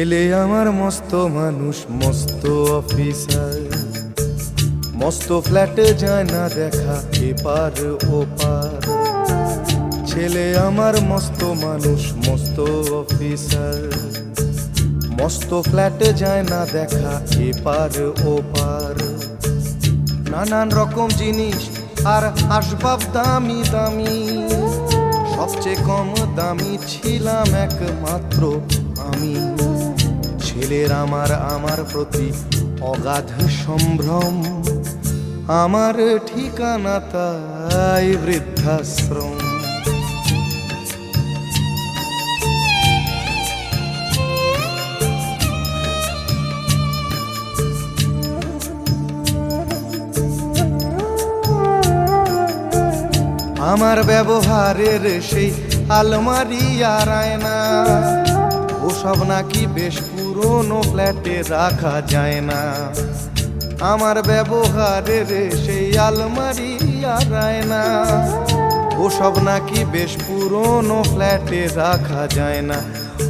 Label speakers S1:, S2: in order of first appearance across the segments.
S1: ছেলে আমার মস্ত মানুষ, মস্ত অফিসার, মস্ত ফ্ল্যাটে যায় না দেখা এপার ওপার। ছেলে আমার মস্ত মানুষ, মস্ত অফিসার, মস্ত ফ্ল্যাটে যায় না দেখা এপার ওপার। নানান রকম জিনিস আর আসবাব দামি দামি, সবচেয়ে কম দামি ছিলাম একমাত্র আমি। ছেলের আমার প্রতি অগাধ সম্ভ্রম, আমার ঠিকানা তাই বৃদ্ধাশ্রম। আমার ব্যবহারের সেই আলমারি আর আয়না, ওসব নাকি বেশ পুরনো ফ্ল্যাটে রাখা যায় না। আমার ব্যবহারের সেই আলমারি আর আয়না, ওসব নাকি বেশ পুরনো ফ্ল্যাটে রাখা যায় না।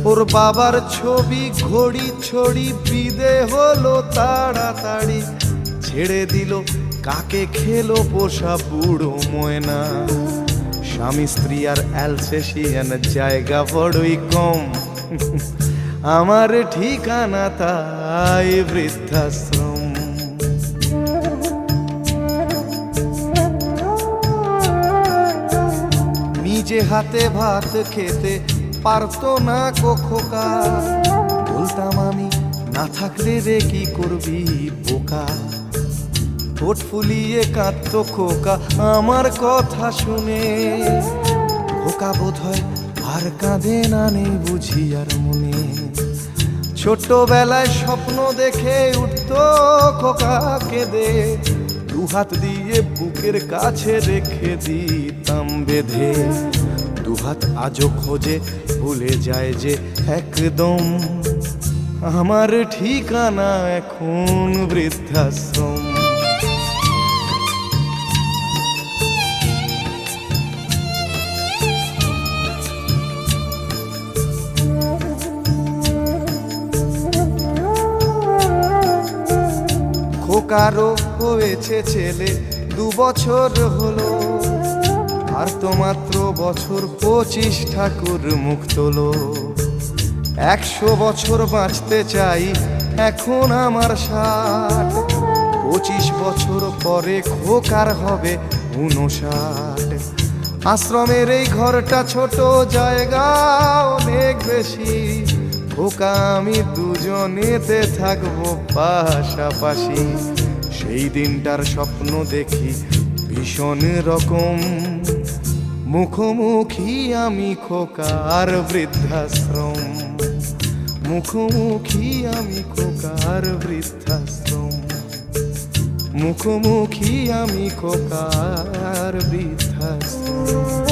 S1: ওর বাবার ছবি ঘড়ি ছড়ি বিদে হলো তাড়াতাড়ি, ছেড়ে দিল কাকে খেলো পোষা বুড়ো ময়না। স্বামী স্ত্রী আর অ্যালসেশিয়ান জায়গা বড়ই কম, আমার ঠিকানা তাই বৃদ্ধাশ্রম। নিজে হাতে ভাত খেতে পারতো না খোকা, বলতাম আমি না থাকলে রে কি করবি বোকা। ঠোঁট ফুলিয়ে কাঁদতো খোকা আমার কথা শুনে, খোকা বোধহয় আর কাঁদে না, নেই বুঝি আর মনে। ছোটবেলায় স্বপ্ন দেখে উঠতো খোকা কেঁদে, দুহাত দিয়ে বুকের কাছে রেখে দিতাম বেঁধে। দুহাত আজও খোঁজে ভুলে যায় যে একদম, আমার ঠিকানা এখন বৃদ্ধাশ্রম। খোকারও হয়েছে ছেলে 2 বছর হলো, আর তো মাত্র বছর 25 ঠাকুর মুখ তোলো। 100 বছর বাঁচতে চাই এখন আমার 60, 25 বছর পরে খোকার হবে 59। আশ্রমের এই ঘরটা ছোট, জায়গা অনেক বেশি, খোকা আমি দুজনেতে থাকবো পাশাপাশি। সেই দিনটার স্বপ্ন দেখি ভীষণ রকম, মুখোমুখি আমি খোকার বৃদ্ধাশ্রম। মুখোমুখি আমি খোকার বৃদ্ধাশ্রম, মুখোমুখি আমি খোকার বৃদ্ধাশ্রম।